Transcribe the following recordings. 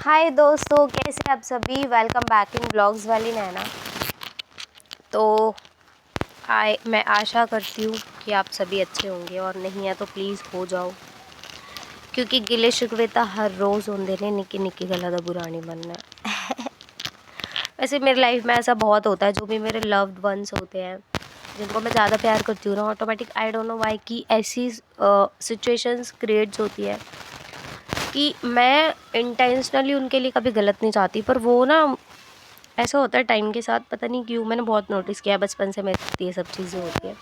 हाय दोस्तों, कैसे आप सभी। वेलकम बैक इन ब्लॉग्स वाली नैना। तो मैं आशा करती हूँ कि आप सभी अच्छे होंगे, और नहीं है तो प्लीज़ हो जाओ, क्योंकि गिले शिकवे तो हर रोज़ होंगे ने, निक्की निक्की गल्ला दा बुरा नहीं बनना। वैसे मेरी लाइफ में ऐसा बहुत होता है, जो भी मेरे लव्ड वंस होते हैं, जिनको मैं ज़्यादा प्यार करती हूँ ना, automatic I don't know why कि ऐसी सिचुएशंस क्रिएट्स होती है कि मैं इंटेंशनली उनके लिए कभी गलत नहीं चाहती, पर वो ना ऐसा होता है टाइम के साथ, पता नहीं क्यों, मैंने बहुत नोटिस किया बचपन से मेरे साथ ये सब चीज़ें होती हैं।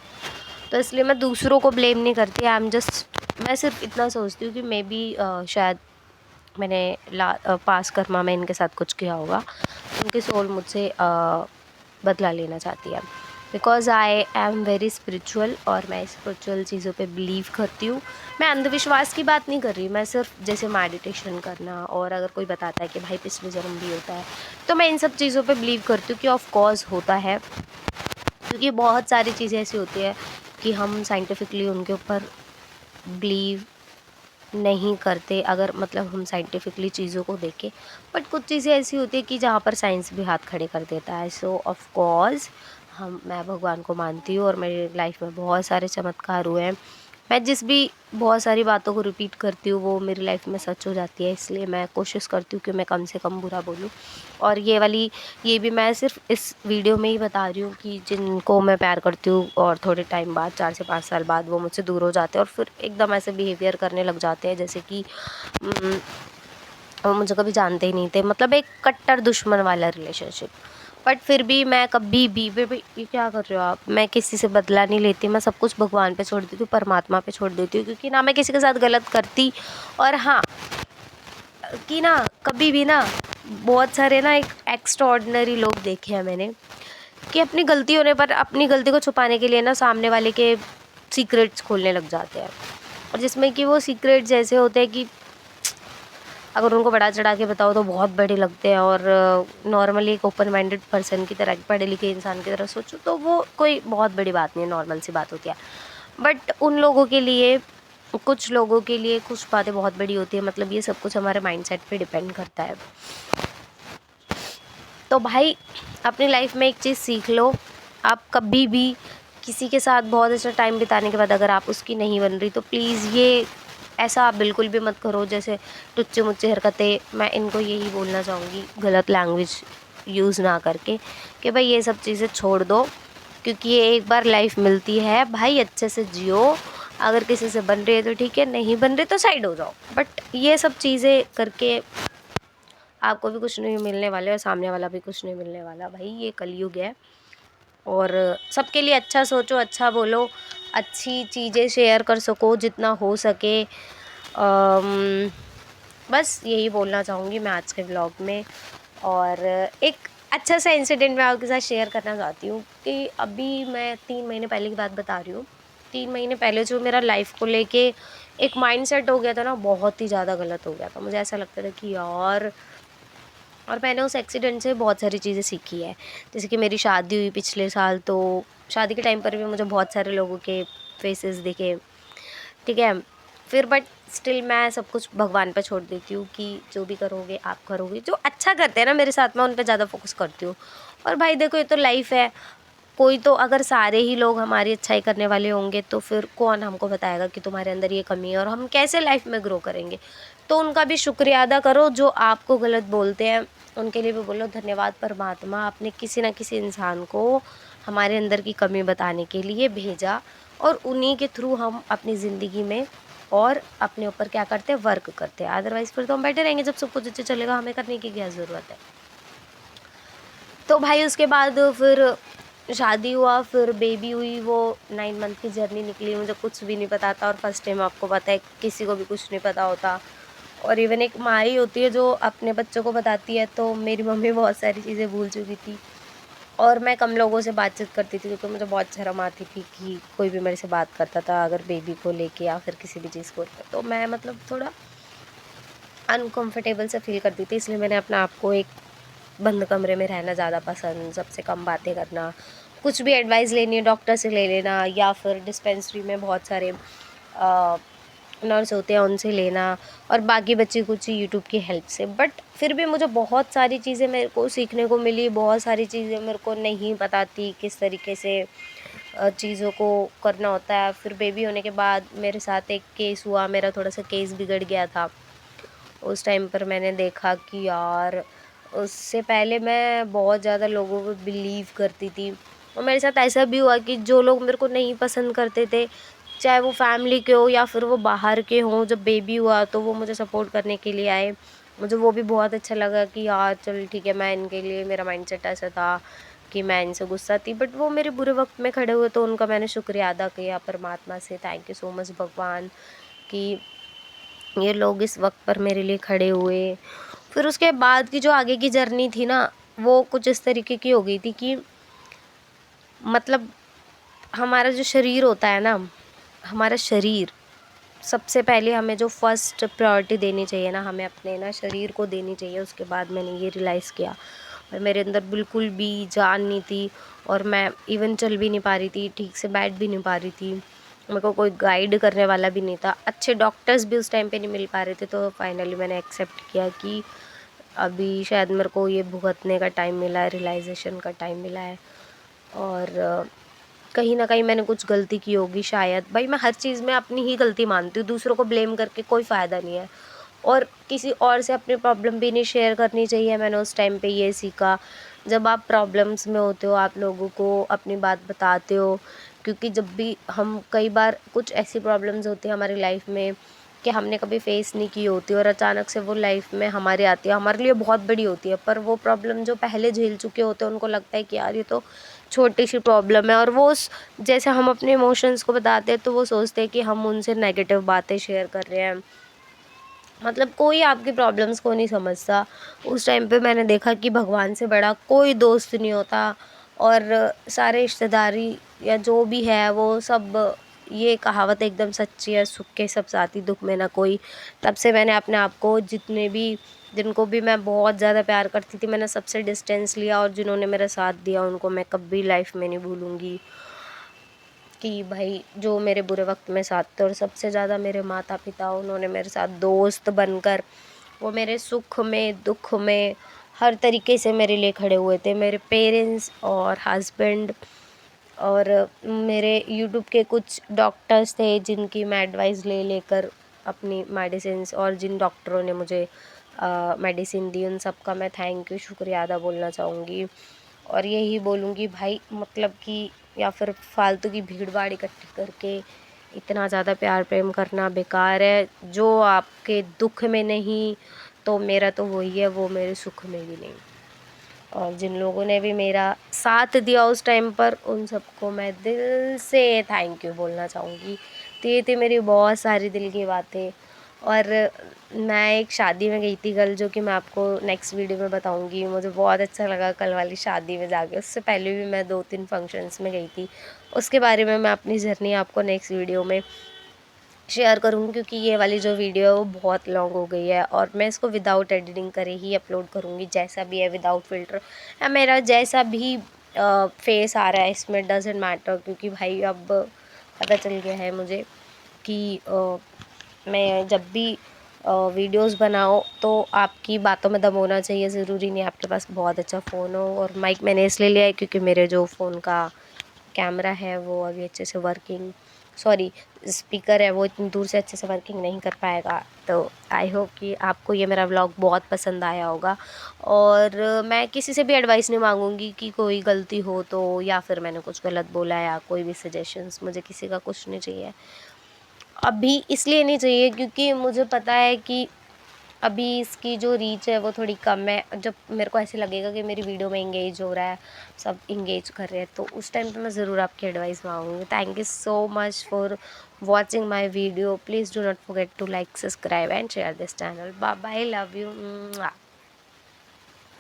तो इसलिए मैं दूसरों को ब्लेम नहीं करती। मैं सिर्फ इतना सोचती हूँ कि मे बी शायद मैंने पास कर्मा में इनके साथ कुछ किया होगा, उनकी सोल मुझसे बदला लेना चाहती है। Because I am very spiritual, और मैं स्पिरिचुअल चीज़ों पे बिलीव करती हूँ। मैं अंधविश्वास की बात नहीं कर रही, मैं सिर्फ जैसे मेडिटेशन करना, और अगर कोई बताता है कि भाई पिछले जन्म भी होता है, तो मैं इन सब चीज़ों पे बिलीव करती हूँ कि ऑफ कोर्स होता है। क्योंकि बहुत सारी चीज़ें ऐसी होती है कि हम साइंटिफिकली उनके ऊपर बिलीव नहीं करते, अगर मतलब हम साइंटिफिकली चीज़ों को देखें। बट कुछ चीज़ें ऐसी होती है कि जहाँ पर साइंस भी हाथ खड़े कर देता है। सो ऑफ कोर्स मैं भगवान को मानती हूँ, और मेरी लाइफ में बहुत सारे चमत्कार हुए हैं। मैं जिस भी बहुत सारी बातों को रिपीट करती हूँ, वो मेरी लाइफ में सच हो जाती है। इसलिए मैं कोशिश करती हूँ कि मैं कम से कम बुरा बोलूँ। और ये भी मैं सिर्फ इस वीडियो में ही बता रही हूँ कि जिनको मैं प्यार करती हूँ, और थोड़े टाइम बाद 4 से 5 साल बाद वो मुझसे दूर हो जाते हैं, और फिर एकदम ऐसे बिहेवियर करने लग जाते हैं जैसे कि वो मुझे कभी जानते ही नहीं थे। मतलब एक कट्टर दुश्मन वाला रिलेशनशिप। बट फिर भी मैं कभी भी ये क्या कर रहे हो आप, मैं किसी से बदला नहीं लेती। मैं सब कुछ भगवान पे छोड़ देती हूँ, परमात्मा पे छोड़ देती हूँ, क्योंकि ना मैं किसी के साथ गलत करती। और हाँ, कि ना कभी भी ना, बहुत सारे ना एक एक्स्ट्राऑर्डिनरी लोग देखे हैं मैंने, कि अपनी गलती होने पर अपनी गलती को छुपाने के लिए ना सामने वाले के सीक्रेट्स खोलने लग जाते हैं। और जिसमें कि वो सीक्रेट्स ऐसे होते हैं कि अगर उनको बढ़ा चढ़ा के बताओ तो बहुत बड़े लगते हैं। और नॉर्मली एक ओपन माइंडेड पर्सन की तरह, पढ़े लिखे इंसान की तरह सोचो तो वो कोई बहुत बड़ी बात नहीं है, नॉर्मल सी बात होती है। बट उन लोगों के लिए, कुछ लोगों के लिए कुछ बातें बहुत बड़ी होती है। मतलब ये सब कुछ हमारे माइंडसेट पे डिपेंड करता है। तो भाई, अपनी लाइफ में एक चीज़ सीख लो, आप कभी भी किसी के साथ बहुत अच्छा टाइम बिताने के बाद अगर आप उसकी नहीं बन रही, तो प्लीज़ ये ऐसा आप बिल्कुल भी मत करो। जैसे टुच्चे मुच्चे हरकतें, मैं इनको यही बोलना चाहूँगी, गलत लैंग्वेज यूज़ ना करके, कि भाई ये सब चीज़ें छोड़ दो, क्योंकि ये एक बार लाइफ मिलती है भाई, अच्छे से जियो। अगर किसी से बन रही है तो ठीक है, नहीं बन रही तो साइड हो जाओ। बट ये सब चीज़ें करके आपको भी कुछ नहीं मिलने वाले, और सामने वाला भी कुछ नहीं मिलने वाला। भाई ये कलयुग है, और सबके लिए अच्छा सोचो, अच्छा बोलो, अच्छी चीज़ें शेयर कर सको जितना हो सके। बस यही बोलना चाहूँगी मैं आज के ब्लॉग में। और एक अच्छा सा इंसिडेंट मैं आपके साथ शेयर करना चाहती हूँ कि अभी मैं 3 महीने पहले की बात बता रही हूँ। 3 महीने पहले जो मेरा लाइफ़ को लेके एक माइंडसेट हो गया था ना, बहुत ही ज़्यादा गलत हो गया था। मुझे ऐसा लगता था कि यार, और मैंने उस एक्सीडेंट से बहुत सारी चीज़ें सीखी है। जैसे कि मेरी शादी हुई पिछले साल, तो शादी के टाइम पर भी मुझे बहुत सारे लोगों के फेसेस दिखे, ठीक है। फिर बट स्टिल मैं सब कुछ भगवान पे छोड़ देती हूँ कि जो भी करोगे आप करोगे। जो अच्छा करते हैं ना मेरे साथ, मैं उन पे ज़्यादा फोकस करती हूँ। और भाई देखो, ये तो लाइफ है। कोई तो, अगर सारे ही लोग हमारी अच्छाई करने वाले होंगे, तो फिर कौन हमको बताएगा कि तुम्हारे अंदर ये कमी है, और हम कैसे लाइफ में ग्रो करेंगे। तो उनका भी शुक्रिया अदा करो जो आपको गलत बोलते हैं, उनके लिए भी बोलो धन्यवाद परमात्मा, आपने किसी न किसी इंसान को हमारे अंदर की कमी बताने के लिए भेजा, और उन्हीं के थ्रू हम अपनी ज़िंदगी में और अपने ऊपर क्या करते हैं, वर्क करते हैं। अदरवाइज़ फिर तो हम बैठे रहेंगे, जब सब कुछ अच्छे चलेगा हमें करने की क्या ज़रूरत है। तो भाई उसके बाद फिर शादी हुआ, फिर बेबी हुई। वो 9 मंथ की जर्नी निकली, मुझे कुछ भी नहीं पता था। और फर्स्ट टाइम आपको पता है किसी को भी कुछ नहीं पता होता, और इवन एक माँ ही होती है जो अपने बच्चों को बताती है। तो मेरी मम्मी बहुत सारी चीज़ें भूल चुकी थी, और मैं कम लोगों से बातचीत करती थी, क्योंकि मुझे बहुत शर्म आती थी कि कोई भी मेरे से बात करता था अगर बेबी को लेके या फिर किसी भी चीज़ को लेकर, तो मैं मतलब थोड़ा अनकंफर्टेबल से फील करती थी। इसलिए मैंने अपने आप को एक बंद कमरे में रहना ज़्यादा पसंद, सबसे कम बातें करना, कुछ भी एडवाइस लेनी है डॉक्टर से ले लेना, या फिर डिस्पेंसरी में बहुत सारे नर्स होते हैं उनसे लेना, और बाकी बच्चे कुछ यूट्यूब की हेल्प से। बट फिर भी मुझे बहुत सारी चीज़ें मेरे को सीखने को मिली, बहुत सारी चीज़ें मेरे को नहीं पता थी किस तरीके से चीज़ों को करना होता है। फिर बेबी होने के बाद मेरे साथ एक केस हुआ, मेरा थोड़ा सा केस बिगड़ गया था। उस टाइम पर मैंने देखा कि यार, उससे पहले मैं बहुत ज़्यादा लोगों को बिलीव करती थी, और मेरे साथ ऐसा भी हुआ कि जो लोग मेरे को नहीं पसंद करते थे, चाहे वो फैमिली के हो या फिर वो बाहर के हों, जब बेबी हुआ तो वो मुझे सपोर्ट करने के लिए आए। मुझे वो भी बहुत अच्छा लगा कि यार चल ठीक है, मैं इनके लिए, मेरा माइंडसेट ऐसा था कि मैं इनसे गुस्सा थी, बट वो मेरे बुरे वक्त में खड़े हुए, तो उनका मैंने शुक्रिया अदा किया परमात्मा से। थैंक यू सो मच भगवान कि ये लोग इस वक्त पर मेरे लिए खड़े हुए। फिर उसके बाद की जो आगे की जर्नी थी ना, वो कुछ इस तरीके की हो गई थी कि मतलब हमारा जो शरीर होता है ना, हमारा शरीर सबसे पहले हमें जो फर्स्ट प्रायोरिटी देनी चाहिए ना, हमें अपने ना शरीर को देनी चाहिए। उसके बाद मैंने ये रियलाइज़ किया, और मेरे अंदर बिल्कुल भी जान नहीं थी, और मैं इवन चल भी नहीं पा रही थी, ठीक से बैठ भी नहीं पा रही थी, मेरे को कोई गाइड करने वाला भी नहीं था, अच्छे डॉक्टर्स भी उस टाइम पे नहीं मिल पा रहे थे। तो फाइनली मैंने एक्सेप्ट किया कि अभी शायद मेरे को ये भुगतने का टाइम मिला है, रियलाइजेशन का टाइम मिला है, और कहीं ना कहीं मैंने कुछ गलती की होगी शायद। भाई मैं हर चीज़ में अपनी ही गलती मानती हूँ, दूसरों को ब्लेम करके कोई फ़ायदा नहीं है, और किसी और से अपनी प्रॉब्लम भी नहीं शेयर करनी चाहिए। मैंने उस टाइम पे ये सीखा, जब आप प्रॉब्लम्स में होते हो आप लोगों को अपनी बात बताते हो, क्योंकि जब भी हम, कई बार कुछ ऐसी प्रॉब्लम्स होती हैं हमारी लाइफ में कि हमने कभी फेस नहीं की होती, और अचानक से वो लाइफ में हमारे आती है, हमारे लिए बहुत बड़ी होती है, पर वो प्रॉब्लम जो पहले झेल चुके होते हैं उनको लगता है कि यार ये तो छोटी सी प्रॉब्लम है, और वो जैसे हम अपने इमोशंस को बताते हैं तो वो सोचते हैं कि हम उनसे नेगेटिव बातें शेयर कर रहे हैं। मतलब कोई आपकी प्रॉब्लम्स को नहीं समझता। उस टाइम पे मैंने देखा कि भगवान से बड़ा कोई दोस्त नहीं होता, और सारे रिश्तेदारी या जो भी है वो सब, ये कहावत एकदम सच्ची है, सुख के सब साथी दुख में ना कोई। तब से मैंने अपने आप को, जितने भी, जिनको भी मैं बहुत ज़्यादा प्यार करती थी, मैंने सबसे डिस्टेंस लिया, और जिन्होंने मेरा साथ दिया उनको मैं कभी लाइफ में नहीं भूलूँगी कि भाई जो मेरे बुरे वक्त में साथ थे। और सबसे ज़्यादा मेरे माता पिता, उन्होंने मेरे साथ दोस्त बनकर, वो मेरे सुख में दुख में हर तरीके से मेरे लिए खड़े हुए थे। मेरे पेरेंट्स और हस्बैंड, और मेरे यूट्यूब के कुछ डॉक्टर्स थे जिनकी मैं एडवाइस ले लेकर अपनी मेडिसिन्स, और जिन डॉक्टरों ने मुझे मेडिसिन दी, उन सब का मैं थैंक यू, शुक्रिया अदा बोलना चाहूँगी। और यही बोलूँगी भाई, मतलब कि या फिर फालतू की भीड़ भाड़ इकट्ठी करके इतना ज़्यादा प्यार प्रेम करना बेकार है। जो आपके दुख में नहीं, तो मेरा तो वही है, वो मेरे सुख में भी नहीं। और जिन लोगों ने भी मेरा साथ दिया उस टाइम पर, उन सबको मैं दिल से थैंक यू बोलना चाहूँगी। तो ये थी मेरी बहुत सारी दिल की बातें। और मैं एक शादी में गई थी कल, जो कि मैं आपको नेक्स्ट वीडियो में बताऊँगी। मुझे बहुत अच्छा लगा कल वाली शादी में जाके। उससे पहले भी मैं 2-3 फंक्शंस में गई थी, उसके बारे में मैं अपनी जर्नी आपको नेक्स्ट वीडियो में शेयर करूँगी, क्योंकि ये वाली जो वीडियो है वो बहुत लॉन्ग हो गई है, और मैं इसको विदाउट एडिटिंग करे ही अपलोड करूँगी, जैसा भी है, विदाउट फ़िल्टर, या मेरा जैसा भी फेस आ रहा है इसमें, डजेंट मैटर। क्योंकि भाई अब पता चल गया है मुझे कि मैं जब भी वीडियोस बनाओ तो आपकी बातों में दम होना चाहिए। ज़रूरी नहीं आपके पास बहुत अच्छा फ़ोन हो। और माइक मैंने इसलिए लिया है क्योंकि मेरे जो फ़ोन का कैमरा है वो अभी अच्छे से वर्किंग, सॉरी, स्पीकर है वो इतनी दूर से अच्छे से वर्किंग नहीं कर पाएगा। तो आई होप कि आपको ये मेरा व्लॉग बहुत पसंद आया होगा। और मैं किसी से भी एडवाइस नहीं मांगूंगी कि कोई गलती हो तो, या फिर मैंने कुछ गलत बोला, या कोई भी सजेशंस, मुझे किसी का कुछ नहीं चाहिए। अभी इसलिए नहीं चाहिए क्योंकि मुझे पता है कि अभी इसकी जो रीच है वो थोड़ी कम है। जब मेरे को ऐसे लगेगा कि मेरी वीडियो में इंगेज हो रहा है, सब इंगेज कर रहे हैं, तो उस टाइम पे मैं ज़रूर आपकी एडवाइस मांगूंगी। Thank you so much for watching my video. Please do not forget to like, subscribe and share this channel. Bye bye, love you.